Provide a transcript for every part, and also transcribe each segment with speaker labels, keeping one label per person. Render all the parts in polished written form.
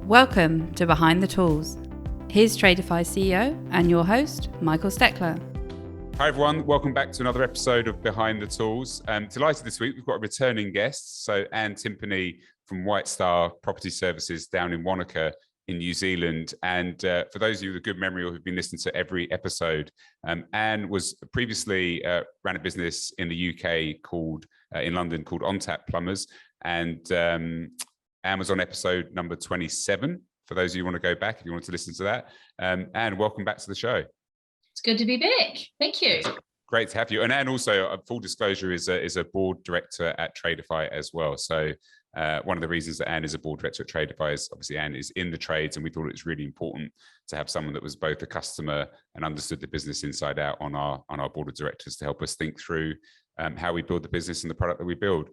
Speaker 1: Welcome to Behind the Tools. Here's Tradify CEO and your host, Michael Steckler.
Speaker 2: Hi everyone, welcome back to another episode of Behind the Tools. Delighted this week, we've got a returning guest. So Anne Timpany from White Star Property Services down in Wanaka in New Zealand. And for those of you with a good memory or who've been listening to every episode, Anne was previously ran a business in the UK in London called On Tap Plumbers. And Anne was on episode number 27. For those of you who want to go back, if you want to listen to that. Anne, welcome back to the show.
Speaker 3: It's good to be back. Thank you.
Speaker 2: Great to have you. And Anne also, full disclosure, is a board director at Tradify as well. So one of the reasons that Anne is a board director at Tradify is obviously Anne is in the trades, and we thought it was really important to have someone that was both a customer and understood the business inside out on our board of directors to help us think through how we build the business and the product that we build.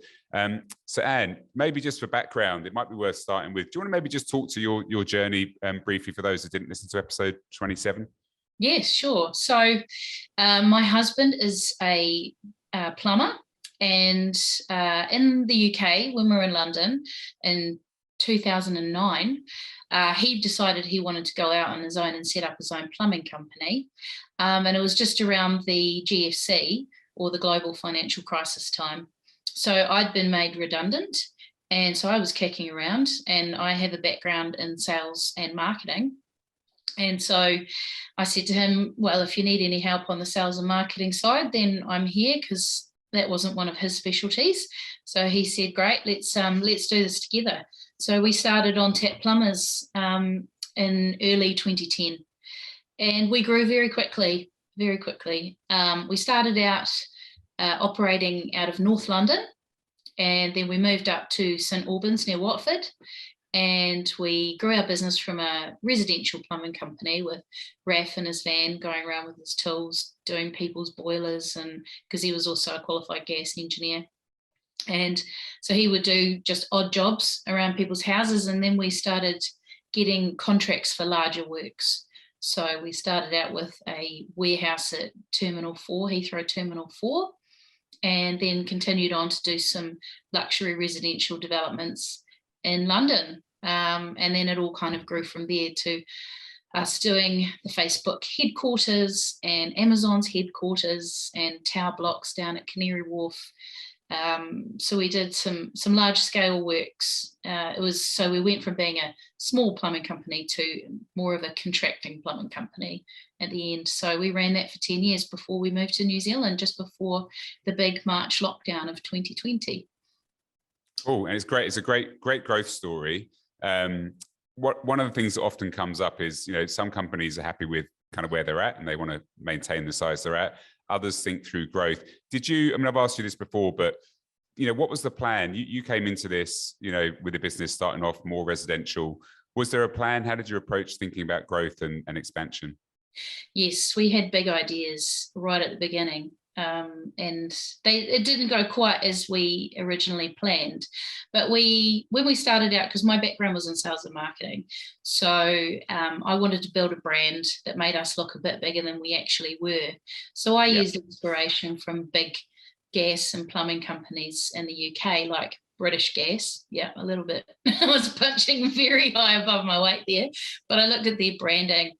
Speaker 2: So Anne, maybe just for background, it might be worth starting with, do you want to maybe just talk to your journey briefly for those who didn't listen to episode 27?
Speaker 3: Yes, sure. So my husband is a plumber, and in the UK, when we were in London in 2009, he decided he wanted to go out on his own and set up his own plumbing company. And it was just around the GFC, or the global financial crisis time. So I'd been made redundant, and so I was kicking around, and I have a background in sales and marketing. And so I said to him, well, if you need any help on the sales and marketing side, then I'm here, because that wasn't one of his specialties. So he said, great, let's do this together. So we started On Tap Plumbers in early 2010, and we grew very quickly. We started out operating out of North London, and then we moved up to St Albans near Watford, and we grew our business from a residential plumbing company with Raf in his van going around with his tools doing people's boilers, and because he was also a qualified gas engineer. And so he would do just odd jobs around people's houses, and then we started getting contracts for larger works. So we started out with a warehouse at Terminal 4, Heathrow Terminal 4, and then continued on to do some luxury residential developments in London. And then it all kind of grew from there to us doing the Facebook headquarters and Amazon's headquarters and tower blocks down at Canary Wharf. So we did some large scale works. So we went from being a small plumbing company to more of a contracting plumbing company at the end. So we ran that for 10 years before we moved to New Zealand, just before the big March lockdown of 2020.
Speaker 2: Oh, and it's great. It's a great growth story. One of the things that often comes up is, some companies are happy with kind of where they're at and they want to maintain the size they're at. Others think through growth. I've asked you this before, but what was the plan? You came into this, with a business starting off more residential. Was there a plan? How did you approach thinking about growth and expansion?
Speaker 3: Yes, we had big ideas right at the beginning. And it didn't go quite as we originally planned. But when we started out, because my background was in sales and marketing, so I wanted to build a brand that made us look a bit bigger than we actually were. So I used inspiration from big gas and plumbing companies in the UK, like British Gas. Yeah, a little bit. I was punching very high above my weight there, but I looked at their branding,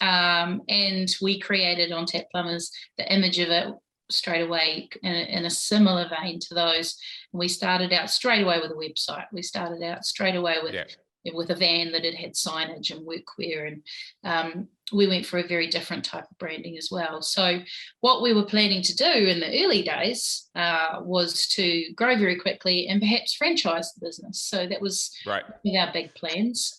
Speaker 3: and we created On Tap Plumbers, the image of it straight away in a similar vein to those. And we started out straight away with a website. We started out straight away with a van that had signage and workwear, and we went for a very different type of branding as well. So what we were planning to do in the early days was to grow very quickly and perhaps franchise the business. So that was one of our big plans.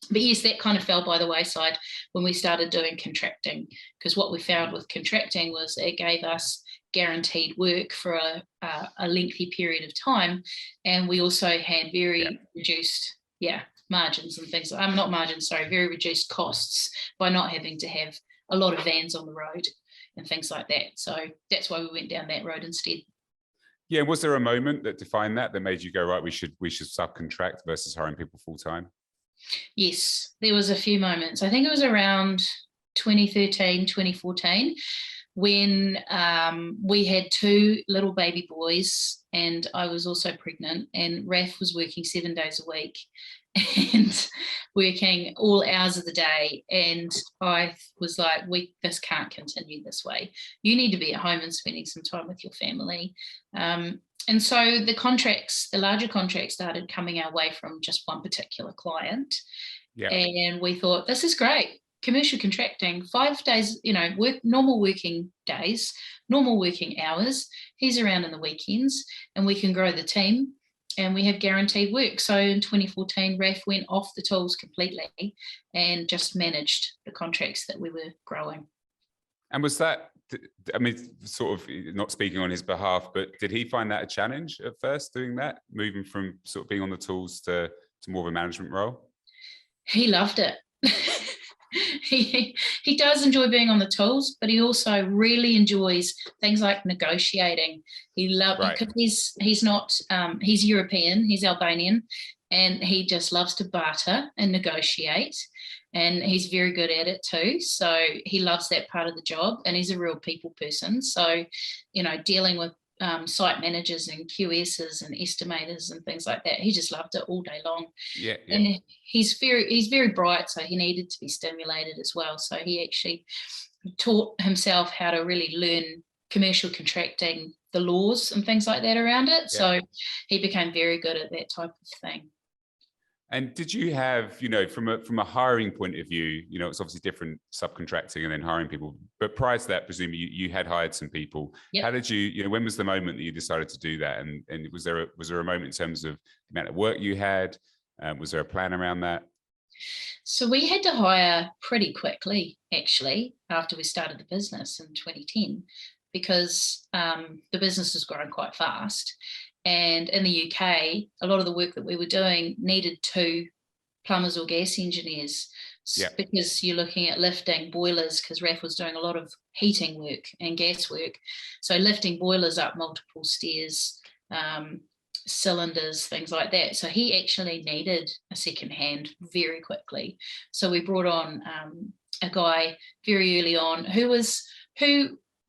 Speaker 3: But yes, that kind of fell by the wayside when we started doing contracting, because what we found with contracting was it gave us guaranteed work for a lengthy period of time. And we also had very reduced margins and things. Very reduced costs by not having to have a lot of vans on the road and things like that. So that's why we went down that road instead.
Speaker 2: Yeah, was there a moment that defined that made you go, right, we should subcontract versus hiring people full time?
Speaker 3: Yes, there was a few moments. I think it was around 2013, 2014, when we had 2 little baby boys, and I was also pregnant, and Raf was working 7 days a week and working all hours of the day. And I was like, this can't continue this way. You need to be at home and spending some time with your family. And so the larger contracts started coming our way from just one particular client.
Speaker 2: Yeah.
Speaker 3: And we thought, this is great. Commercial contracting, 5 days, normal working days, normal working hours. He's around in the weekends, and we can grow the team, and we have guaranteed work. So in 2014, Raf went off the tools completely and just managed the contracts that we were growing.
Speaker 2: And was that, I mean, sort of not speaking on his behalf, but did he find that a challenge at first, doing that, moving from sort of being on the tools to more of a management role?
Speaker 3: He loved it. He does enjoy being on the tools, but he also really enjoys things like negotiating. He loves, because he's not he's European, he's Albanian, and he just loves to barter and negotiate, and he's very good at it too. So he loves that part of the job, and he's a real people person. So, dealing with site managers and QSs and estimators and things like that, he just loved it all day long.
Speaker 2: Yeah.
Speaker 3: And he's very bright, so he needed to be stimulated as well. So he actually taught himself how to really learn commercial contracting, the laws and things like that around it. Yeah. So he became very good at that type of thing.
Speaker 2: And did you have, from a hiring point of view, it's obviously different subcontracting and then hiring people, but prior to that, presumably you had hired some people. Yep. How did you, when was the moment that you decided to do that? And was there a moment in terms of the amount of work you had? Was there a plan around that?
Speaker 3: So we had to hire pretty quickly, actually, after we started the business in 2010, because the business was growing quite fast. And in the UK, a lot of the work that we were doing needed 2 plumbers or gas engineers. Yeah. Because you're looking at lifting boilers, because Raf was doing a lot of heating work and gas work. So lifting boilers up multiple stairs, cylinders, things like that. So he actually needed a second hand very quickly. So we brought on a guy very early on who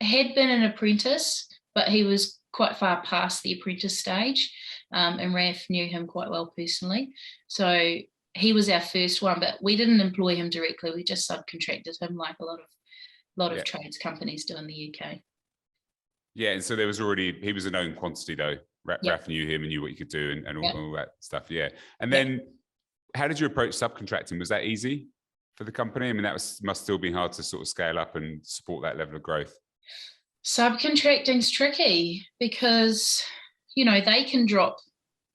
Speaker 3: had been an apprentice, but he was quite far past the apprentice stage, and Raf knew him quite well personally. So he was our first one, but we didn't employ him directly. We just subcontracted him, like a lot of trades companies do in the UK. Yeah,
Speaker 2: and so he was a known quantity though. Raf knew him and knew what he could do and all that stuff. Yeah. And then how did you approach subcontracting? Was that easy for the company? I mean, must still be hard to sort of scale up and support that level of growth.
Speaker 3: Subcontracting's tricky because, they can drop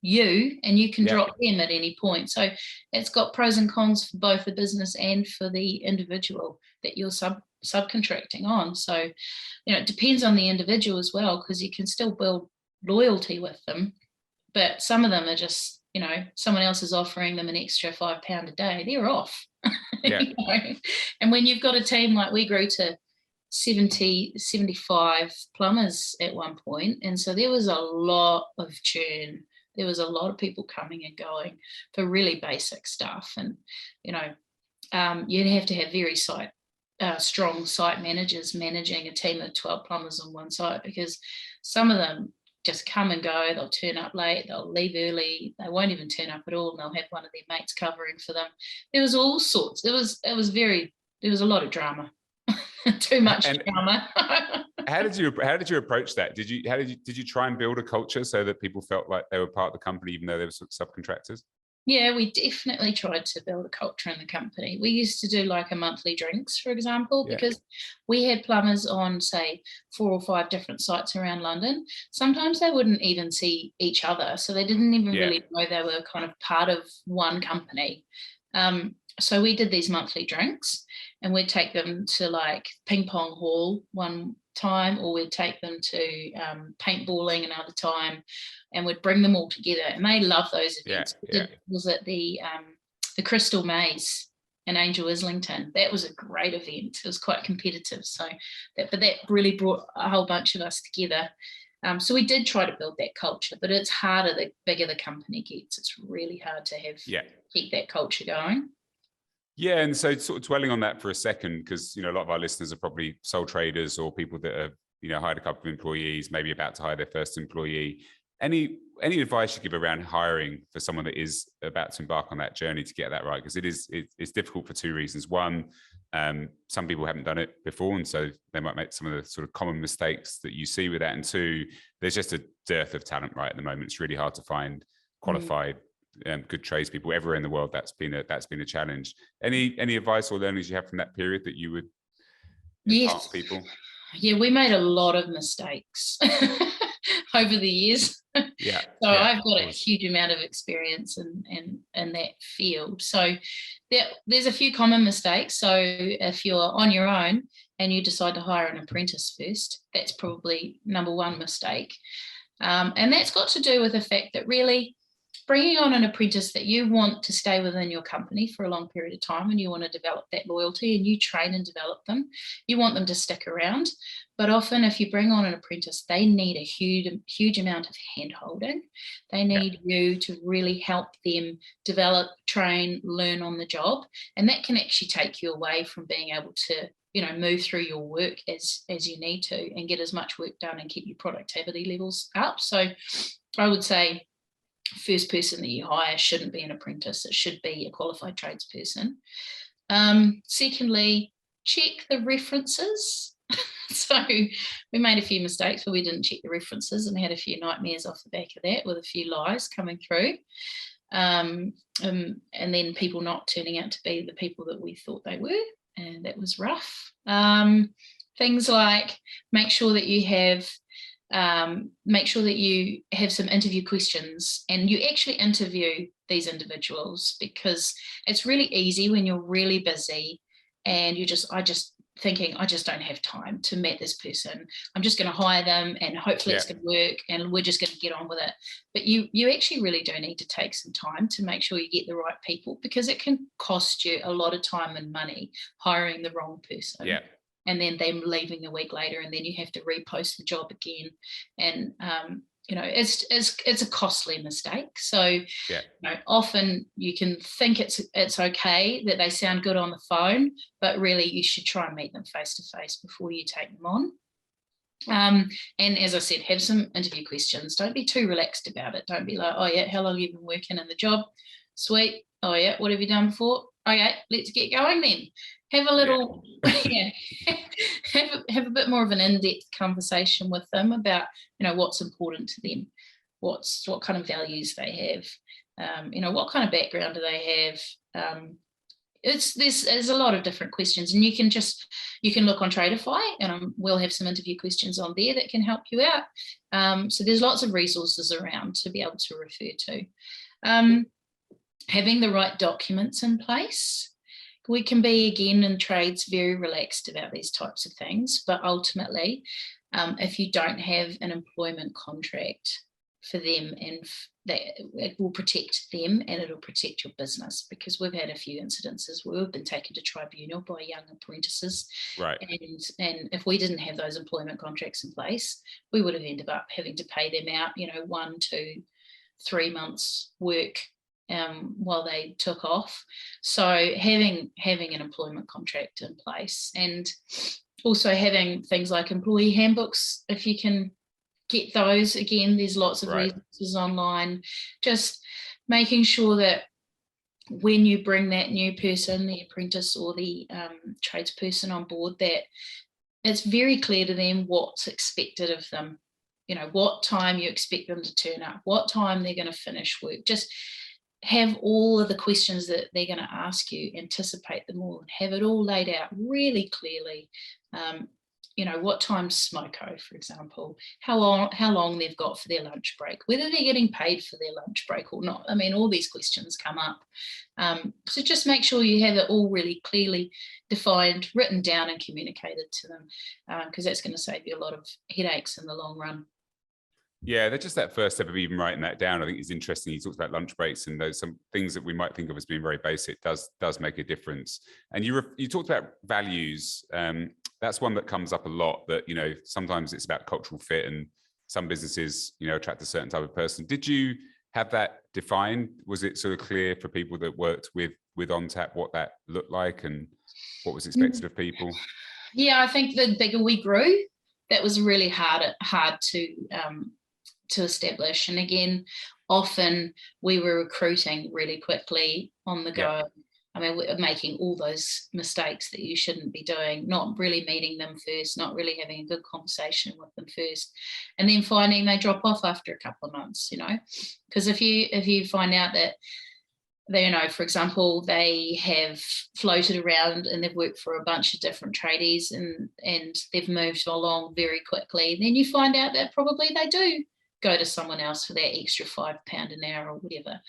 Speaker 3: you and you can drop them at any point. So it's got pros and cons for both the business and for the individual that you're subcontracting on. So, it depends on the individual as well, because you can still build loyalty with them, but some of them are just, someone else is offering them an extra £5 a day, they're off.
Speaker 2: Yeah.
Speaker 3: And when you've got a team, like we grew to 75 plumbers at one point, and so there was a lot of churn. There was a lot of people coming and going for really basic stuff, and you'd have to have very strong site managers managing a team of 12 plumbers on one site, because some of them just come and go. They'll turn up late, they'll leave early, they won't even turn up at all, and they'll have one of their mates covering for them. There was all sorts. There was a lot of drama. Too much drama.
Speaker 2: How did you approach that? Did you try and build a culture so that people felt like they were part of the company, even though they were subcontractors?
Speaker 3: Yeah, we definitely tried to build a culture in the company. We used to do like a monthly drinks, for example, because we had plumbers on, say, 4 or 5 different sites around London. Sometimes they wouldn't even see each other, so they didn't even really know they were kind of part of one company. So we did these monthly drinks, and we'd take them to like ping pong hall one time, or we'd take them to paintballing another time, and we'd bring them all together, and they love those events. Was at the Crystal Maze in Angel Islington. That was a great event. It was quite competitive, so that really brought a whole bunch of us together. So we did try to build that culture, but it's harder the bigger the company gets. It's really hard to keep that culture going.
Speaker 2: Yeah, and so sort of dwelling on that for a second, because a lot of our listeners are probably sole traders or people that have hired a couple of employees, maybe about to hire their first employee. Any advice you give around hiring for someone that is about to embark on that journey to get that right? Because it's difficult for two reasons. One, some people haven't done it before, and so they might make some of the sort of common mistakes that you see with that. And two, there's just a dearth of talent right at the moment. It's really hard to find qualified good tradespeople everywhere in the world. That's been a challenge. Any advice or learnings you have from that period that you would impart to people?
Speaker 3: Yeah, we made a lot of mistakes over the years.
Speaker 2: Yeah.
Speaker 3: So I've got a huge amount of experience in that field. So there's a few common mistakes. So if you're on your own and you decide to hire an apprentice first, that's probably number one mistake. And that's got to do with the fact that really bringing on an apprentice that you want to stay within your company for a long period of time, and you want to develop that loyalty and you train and develop them, you want them to stick around. But often if you bring on an apprentice, they need a huge amount of hand holding. They need you to really help them develop, train, learn on the job. And that can actually take you away from being able to move through your work as you need to and get as much work done and keep your productivity levels up. So I would say first person that you hire shouldn't be an apprentice. It should be a qualified tradesperson. Secondly, check the references. So we made a few mistakes where we didn't check the references and had a few nightmares off the back of that with a few lies coming through. And then people not turning out to be the people that we thought they were. And that was rough. Things like make sure that you have some interview questions and you actually interview these individuals, because it's really easy when you're really busy and I just don't have time to meet this person. I'm just going to hire them and hopefully it's going to work and we're just going to get on with it. But you actually really do need to take some time to make sure you get the right people, because it can cost you a lot of time and money hiring the wrong person. Yeah. And then them leaving a week later, and then you have to repost the job again. And, it's a costly mistake. So often you can think it's okay that they sound good on the phone, but really you should try and meet them face to face before you take them on. And as I said, have some interview questions. Don't be too relaxed about it. Don't be like, oh yeah, how long have you been working in the job? Sweet. Oh yeah, what have you done before? Okay, let's get going then. Have a little, have a bit more of an in-depth conversation with them about, what's important to them, what kind of values they have, what kind of background do they have. There's a lot of different questions, and you can look on Tradify, and we'll have some interview questions on there that can help you out. So there's lots of resources around to be able to refer to. Having the right documents in place. We can be, again, in trades, very relaxed about these types of things, but ultimately, if you don't have an employment contract for them, and it will protect them and it'll protect your business, because we've had a few incidences where we've been taken to tribunal by young apprentices. Right. And if we didn't have those employment contracts in place, we would have ended up having to pay them out, 1, 2, 3 months work while they took off. So having an employment contract in place, and also having things like employee handbooks, if you can get those. Again, there's lots of resources online. Just making sure that when you bring that new person, the apprentice or the tradesperson on board, that it's very clear to them what's expected of them. What time you expect them to turn up, what time they're going to finish work. Just have all of the questions that they're going to ask you, anticipate them all, and have it all laid out really clearly. What time's smoko, for example, how long they've got for their lunch break, whether they're getting paid for their lunch break or not. I mean, all these questions come up. So just make sure you have it all really clearly defined, written down and communicated to them, because that's going to save you a lot of headaches in the long run.
Speaker 2: Yeah, that's just that first step of even writing that down. I think is interesting. He talks about lunch breaks, and those some things that we might think of as being very basic does make a difference. And you talked about values. That's one that comes up a lot. That sometimes it's about cultural fit, and some businesses attract a certain type of person. Did you have that defined? Was it sort of clear for people that worked with with OnTap, what that looked like and what was expected of people?
Speaker 3: Yeah, I think the bigger we grew, that was really hard to establish. And again, often we were recruiting really quickly on the go. I mean, we're making all those mistakes that you shouldn't be doing, not really meeting them first, not really having a good conversation with them first, and then finding they drop off after a couple of months, because if you find out that they, for example, they have floated around and they've worked for a bunch of different tradies and they've moved along very quickly, then you find out that probably they do go to someone else for that extra £5 an hour or whatever,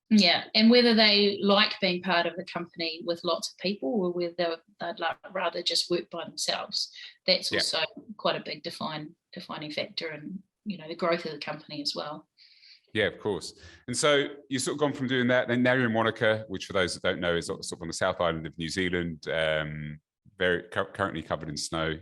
Speaker 3: Yeah, and whether they like being part of a company with lots of people or whether they'd rather just work by themselves, that's also quite a big defining factor in, the growth of the company as well.
Speaker 2: Yeah, of course. And so you've sort of gone from doing that, then now you're in Wanaka, which for those that don't know is sort of on the South Island of New Zealand, very currently covered in snow,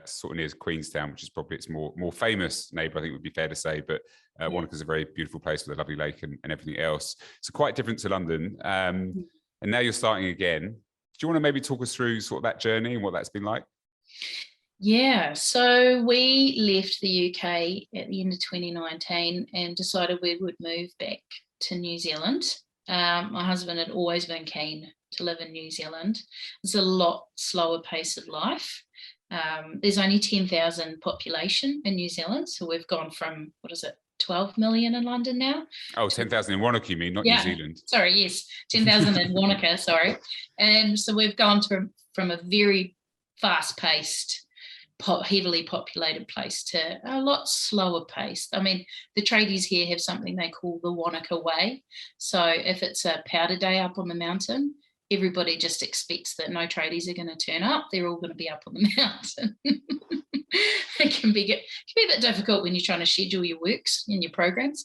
Speaker 2: sort of near Queenstown, which is probably its more famous neighbour, I think would be fair to say. But Wanaka's a very beautiful place with a lovely lake and everything else. So quite different to London. And now you're starting again. Do you want to maybe talk us through sort of that journey and what that's been like?
Speaker 3: Yeah, so we left the UK at the end of 2019 and decided we would move back to New Zealand. My husband had always been keen to live in New Zealand. It's a lot slower pace of life. There's only 10,000 population in New Zealand, so we've gone from, 12 million in London now?
Speaker 2: Oh, 10,000 in Wanaka, you mean, not New Zealand.
Speaker 3: Sorry, yes, 10,000 in Wanaka, sorry. And so we've gone from a very fast-paced, heavily populated place to a lot slower pace. I mean, the tradies here have something they call the Wanaka way. So if it's a powder day up on the mountain, everybody just expects that no tradies are going to turn up. They're all going to be up on the mountain. It can be a bit difficult when you're trying to schedule your works and your programs.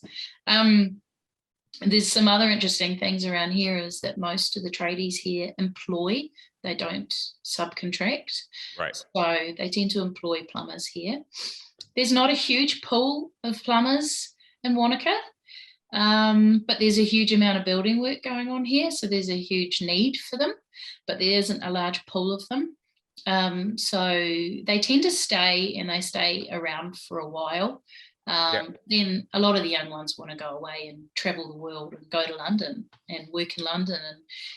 Speaker 3: There's some other interesting things around here is that most of the tradies here employ, they don't subcontract.
Speaker 2: Right.
Speaker 3: So they tend to employ plumbers here. There's not a huge pool of plumbers in Wanaka, but there's a huge amount of building work going on here. So there's a huge need for them, but there isn't a large pool of them. So they tend to stay and they stay around for a while. Then a lot of the young ones want to go away and travel the world and go to London and work in London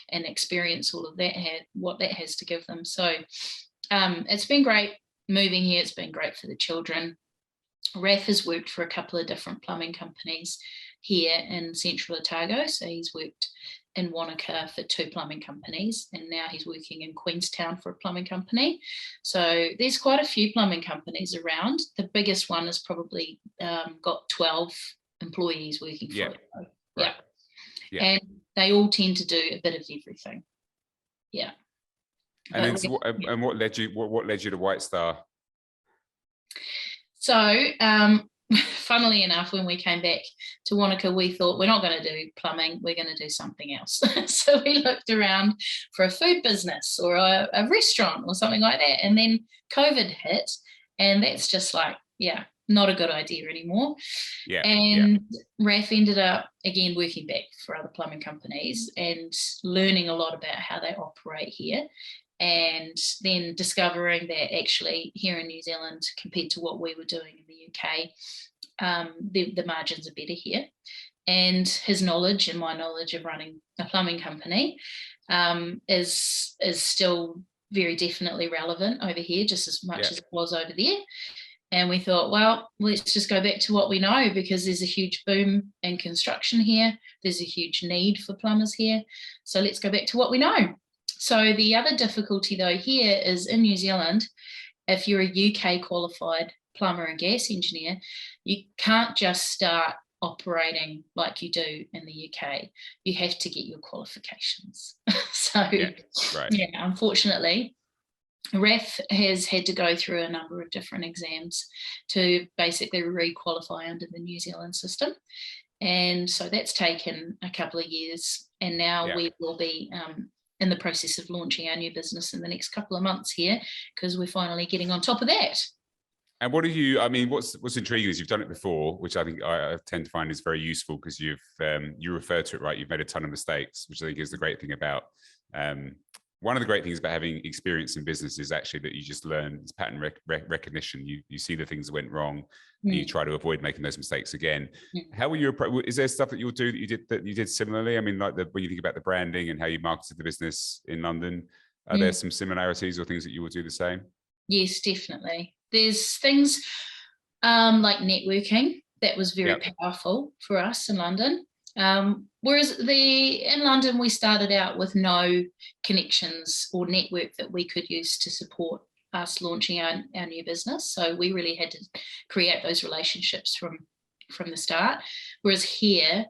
Speaker 3: and experience all of that, what that has to give them. So it's been great moving here. It's been great for the children. Raf has worked for a couple of different plumbing companies here in Central Otago. So he's worked in Wanaka for 2 plumbing companies, and now he's working in Queenstown for a plumbing company. So there's quite a few plumbing companies around. The biggest one has probably got 12 employees working for it.
Speaker 2: Right. Yeah.
Speaker 3: And they all tend to do a bit of everything. Yeah.
Speaker 2: And then, what led you to White Star?
Speaker 3: So funnily enough, when we came back to Wanaka, we thought we're not going to do plumbing, we're going to do something else. So we looked around for a food business or a restaurant or something like that. And then COVID hit, and that's just like, not a good idea anymore. Raf ended up again working back for other plumbing companies and learning a lot about how they operate here. And then discovering that actually here in New Zealand, compared to what we were doing in the UK, the margins are better here. And his knowledge and my knowledge of running a plumbing company is still very definitely relevant over here, just as much as it was over there. And we thought, well, let's just go back to what we know, because there's a huge boom in construction here. There's a huge need for plumbers here. So let's go back to what we know. So the other difficulty though here is in New Zealand, if you're a UK qualified plumber and gas engineer, you can't just start operating like you do in the UK. You have to get your qualifications. Unfortunately, Raf has had to go through a number of different exams to basically re-qualify under the New Zealand system. And so that's taken a couple of years, and now we will be in the process of launching our new business in the next couple of months here, because we're finally getting on top of that.
Speaker 2: And what do you, I mean, what's intriguing is you've done it before, which I think I tend to find is very useful because you refer to it, right? You've made a ton of mistakes, which I think is the great thing about, one of the great things about having experience in business is actually that you just learn it's pattern recognition. You see the things that went wrong and you try to avoid making those mistakes again. How will you approach, is there stuff that you'll do that you did similarly? I mean, like when you think about the branding and how you marketed the business in London, are there some similarities or things that you will do the same?
Speaker 3: Yes, definitely. There's things like networking that was very powerful for us in London. Whereas in London, we started out with no connections or network that we could use to support us launching our new business. So we really had to create those relationships from the start. Whereas here,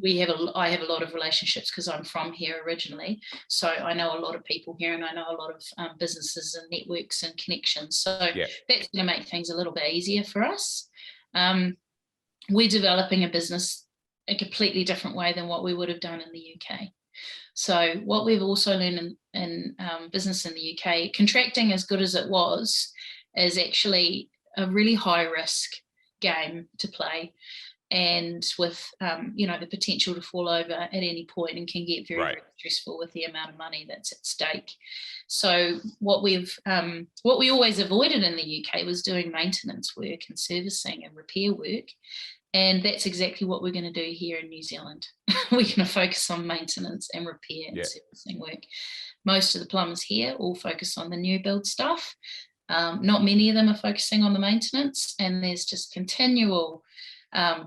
Speaker 3: I have a lot of relationships because I'm from here originally. So I know a lot of people here and I know a lot of businesses and networks and connections. So that's going to make things a little bit easier for us. We're developing a business a completely different way than what we would have done in the UK. So what we've also learned in business in the UK, contracting, as good as it was, is actually a really high risk game to play. And with the potential to fall over at any point and can get very stressful with the amount of money that's at stake. So what we always avoided in the UK was doing maintenance work and servicing and repair work. And that's exactly what we're going to do here in New Zealand. We're going to focus on maintenance and repair and servicing work. Most of the plumbers here all focus on the new build stuff. Not many of them are focusing on the maintenance, and there's just continual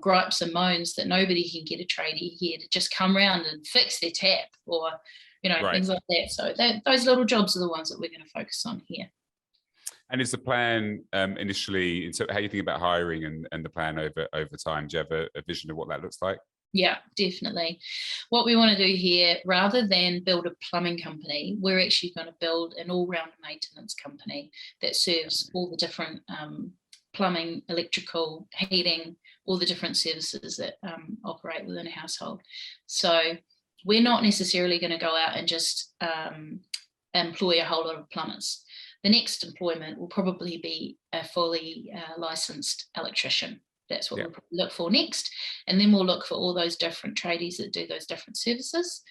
Speaker 3: gripes and moans that nobody can get a tradie here to just come around and fix their tap or things like that. So those little jobs are the ones that we're going to focus on here.
Speaker 2: And is the plan initially, so how you think about hiring and the plan over time? Do you have a vision of what that looks like?
Speaker 3: Yeah, definitely. What we want to do here, rather than build a plumbing company, we're actually going to build an all-round maintenance company that serves all the different plumbing, electrical, heating, all the different services that operate within a household. So we're not necessarily going to go out and just employ a whole lot of plumbers. The next employment will probably be a fully licensed electrician. That's what we'll look for next. And then we'll look for all those different tradies that do those different services.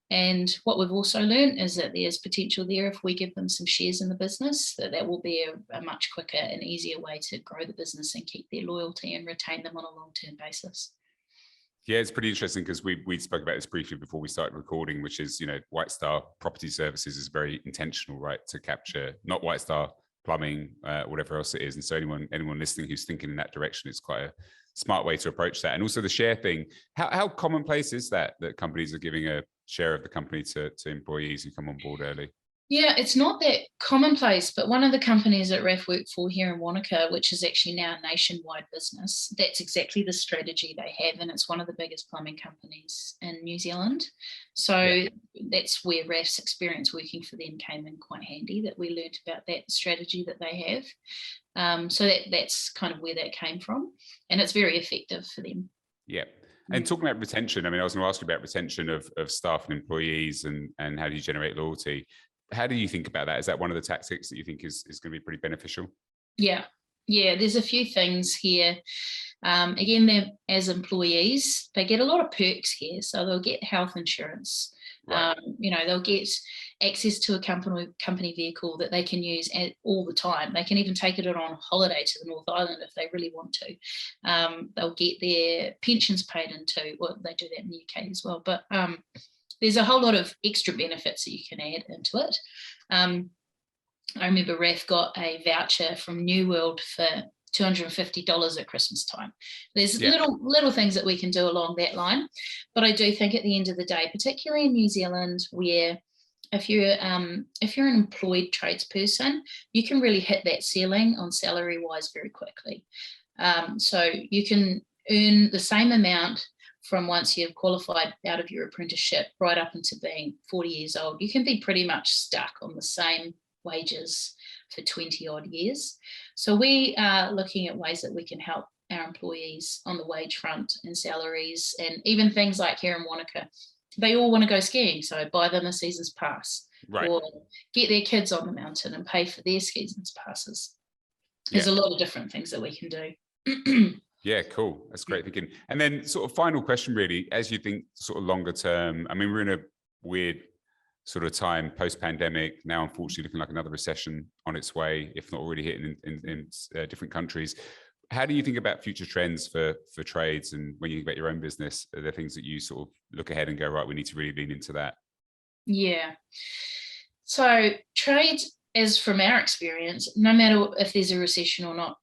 Speaker 3: And what we've also learned is that there's potential there if we give them some shares in the business, that will be a much quicker and easier way to grow the business and keep their loyalty and retain them on a long-term basis.
Speaker 2: Yeah, it's pretty interesting because we spoke about this briefly before we started recording, which is, White Star Property Services is very intentional, right, to capture not White Star plumbing, whatever else it is. And so anyone listening who's thinking in that direction, it's quite a smart way to approach that. And also the share thing, how commonplace is that companies are giving a share of the company to employees who come on board early?
Speaker 3: Yeah, it's not that commonplace, but one of the companies that Raf worked for here in Wanaka, which is actually now a nationwide business, that's exactly the strategy they have, and it's one of the biggest plumbing companies in New Zealand. So that's where Raf's experience working for them came in quite handy, that we learned about that strategy that they have. So that's kind of where that came from, and it's very effective for them.
Speaker 2: Yeah. And talking about retention, I mean, I was going to ask you about retention of staff and employees and how do you generate loyalty? How do you think about that? Is that one of the tactics that you think is going to be pretty beneficial?
Speaker 3: Yeah, there's a few things here. Again, as employees, they get a lot of perks here. So they'll get health insurance. Right. They'll get access to a company vehicle that they can use all the time. They can even take it on holiday to the North Island if they really want to. They'll get their pensions paid into. Well, they do that in the UK as well. But there's a whole lot of extra benefits that you can add into it. I remember Raf got a voucher from New World for $250 at Christmas time. There's little things that we can do along that line. But I do think at the end of the day, particularly in New Zealand, where if you're an employed tradesperson, you can really hit that ceiling on salary-wise very quickly. So you can earn the same amount from once you've qualified out of your apprenticeship right up into being 40 years old. You can be pretty much stuck on the same wages for 20 odd years. So we are looking at ways that we can help our employees on the wage front and salaries, and even things like here in Wanaka, they all want to go skiing, so buy them a season's pass, or get their kids on the mountain and pay for their season's passes. there's a lot of different things that we can do.
Speaker 2: Yeah, cool. That's great thinking. And then sort of final question, really, as you think sort of longer term, I mean, we're in a weird sort of time post-pandemic, now unfortunately looking like another recession on its way, if not already hitting in different countries. How do you think about future trends for trades? And when you think about your own business, are there things that you sort of look ahead and go, right, we need to really lean into that?
Speaker 3: Yeah. So trades, as from our experience, no matter if there's a recession or not,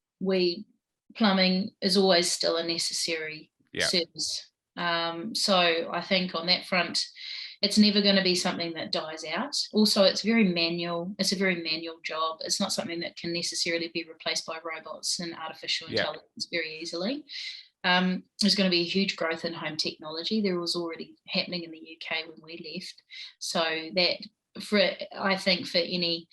Speaker 3: plumbing is always still a necessary service. So I think on that front, it's never going to be something that dies out. Also, it's very manual. It's a very manual job. It's not something that can necessarily be replaced by robots and artificial intelligence very easily. There's going to be a huge growth in home technology. There was already happening in the UK when we left. So that, I think for any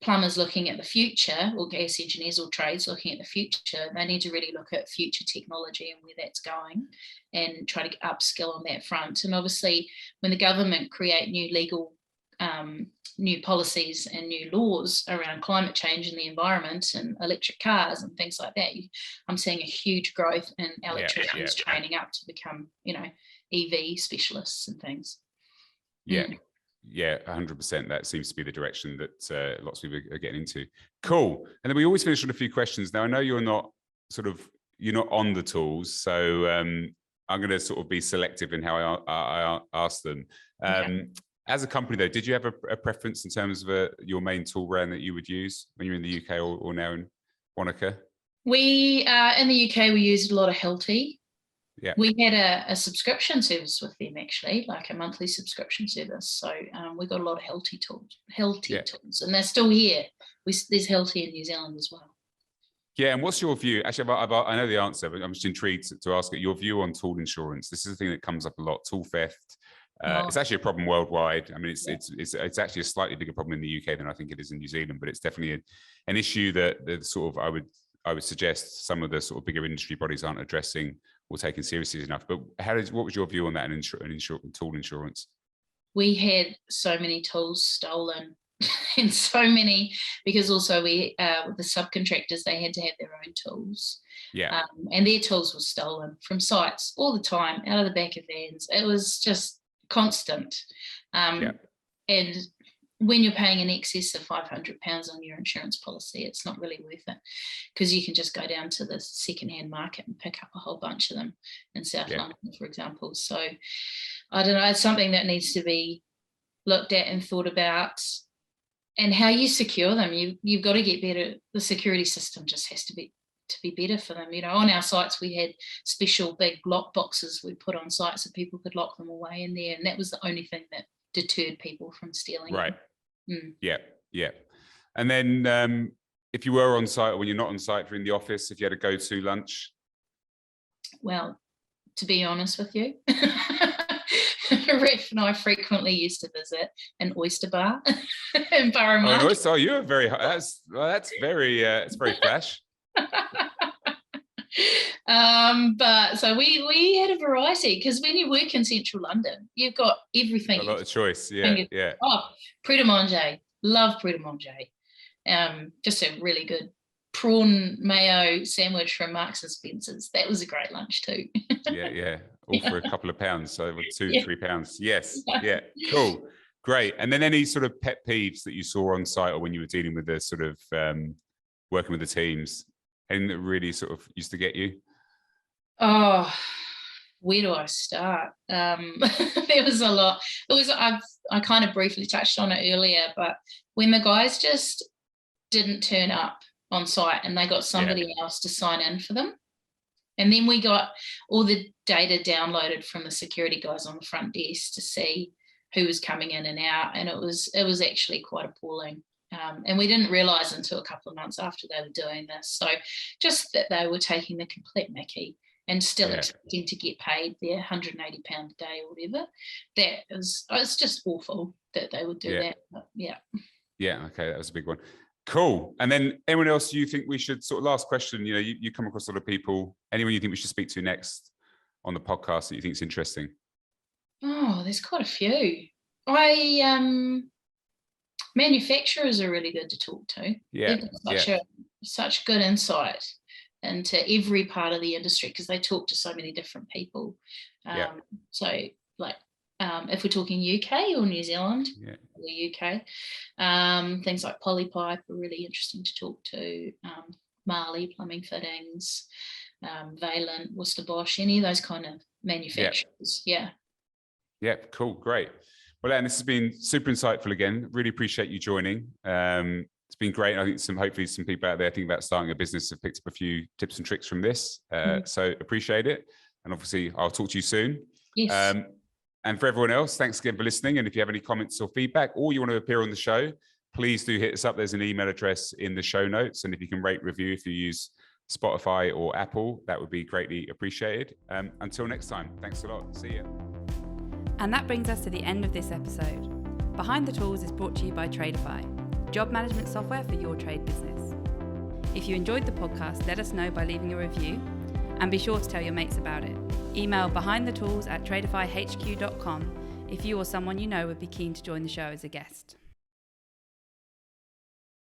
Speaker 3: plumbers looking at the future, or gas engineers or trades looking at the future, they need to really look at future technology and where that's going and try to upskill on that front. And obviously, when the government create new legal, new policies and new laws around climate change and the environment and electric cars and things like that, I'm seeing a huge growth in electricians training up to become, EV specialists and things.
Speaker 2: Yeah, 100%. That seems to be the direction that lots of people are getting into. Cool. And then we always finish with a few questions. Now, I know you're not on the tools, so I'm going to sort of be selective in how I ask them. As a company, though, did you have a preference in terms of your main tool brand that you would use when you're in the UK or now in Wanaka?
Speaker 3: We in the UK, we used a lot of Hilti.
Speaker 2: Yeah.
Speaker 3: We had a subscription service with them, actually, like a monthly subscription service. So we got a lot of Hilti tools, and they're still here. There's Hilti in New Zealand as well.
Speaker 2: Yeah, and what's your view? Actually, I know the answer, but I'm just intrigued to ask it. Your view on tool insurance. This is a thing that comes up a lot. Tool theft. It's actually a problem worldwide. I mean, it's actually a slightly bigger problem in the UK than I think it is in New Zealand, but it's definitely an issue that sort of I would suggest some of the sort of bigger industry bodies aren't addressing or taking seriously enough. But what was your view on that in tool insurance?
Speaker 3: We had so many tools stolen and so many, because also the subcontractors, they had to have their own tools.
Speaker 2: Yeah.
Speaker 3: And their tools were stolen from sites all the time, out of the back of vans. It was just constant. And when you're paying in excess of £500 on your insurance policy, it's not really worth it, because you can just go down to the secondhand market and pick up a whole bunch of them in South London, for example. So I don't know, it's something that needs to be looked at and thought about, and how you secure them. You've got to get better. The security system just has to be better for them. On our sites, we had special big lock boxes we put on site so people could lock them away in there, and that was the only thing that deterred people from stealing.
Speaker 2: Right. Yeah. And then if you were on site, or when you're not on site, if you're in the office, if you had a go-to lunch? Well,
Speaker 3: to be honest with you, Ref and I frequently used to visit an oyster bar in Parramatta.
Speaker 2: Oh, an oyster! Oh, you're very. That's very. It's very flash.
Speaker 3: But so we had a variety, because when you work in central London, you've got everything.
Speaker 2: A lot of choice. Yeah.
Speaker 3: Oh, pret a manger. Love pret a manger. Just a really good prawn mayo sandwich from Marks and Spencer's. That was a great lunch too.
Speaker 2: Yeah. All for a couple of pounds, so £2-3. Yes. Yeah. Cool. Great. And then any sort of pet peeves that you saw on site, or when you were dealing with the sort of working with the teams, anything that really sort of used to get you?
Speaker 3: Oh, where do I start? There was a lot. I kind of briefly touched on it earlier, but when the guys just didn't turn up on site and they got somebody else to sign in for them, and then we got all the data downloaded from the security guys on the front desk to see who was coming in and out, and it was actually quite appalling. And we didn't realise until a couple of months after they were doing this. So just that they were taking the complete mickey and still expecting to get paid their £180 a day or whatever. It's just awful that they would do that. But yeah,
Speaker 2: okay, that was a big one. Cool. And then anyone else you think we should, sort of last question, you come across a lot of people, anyone you think we should speak to next on the podcast that you think is interesting?
Speaker 3: Oh, there's quite a few. Manufacturers are really good to talk to.
Speaker 2: Yeah.
Speaker 3: They've got such a such good insight into every part of the industry, because they talk to so many different people. So like, if we're talking UK or New Zealand, the UK, things like Polypipe are really interesting to talk to, Marley plumbing fittings, Valent, Worcester Bosch, any of those kind of manufacturers.
Speaker 2: Yeah, cool, great. Well, Anne, this has been super insightful again. Really appreciate you joining. It's been great. I think hopefully some people out there thinking about starting a business have picked up a few tips and tricks from this. So appreciate it. And obviously I'll talk to you soon.
Speaker 3: Yes.
Speaker 2: And for everyone else, thanks again for listening. And if you have any comments or feedback, or you want to appear on the show, please do hit us up. There's an email address in the show notes. And if you can rate, review, if you use Spotify or Apple, that would be greatly appreciated. Until next time, thanks a lot. See you.
Speaker 1: And that brings us to the end of this episode. Behind the Tools is brought to you by Tradify, job management software for your trade business. If you enjoyed the podcast, let us know by leaving a review, and be sure to tell your mates about it. Email behindthetools@tradifyhq.com if you or someone you know would be keen to join the show as a guest.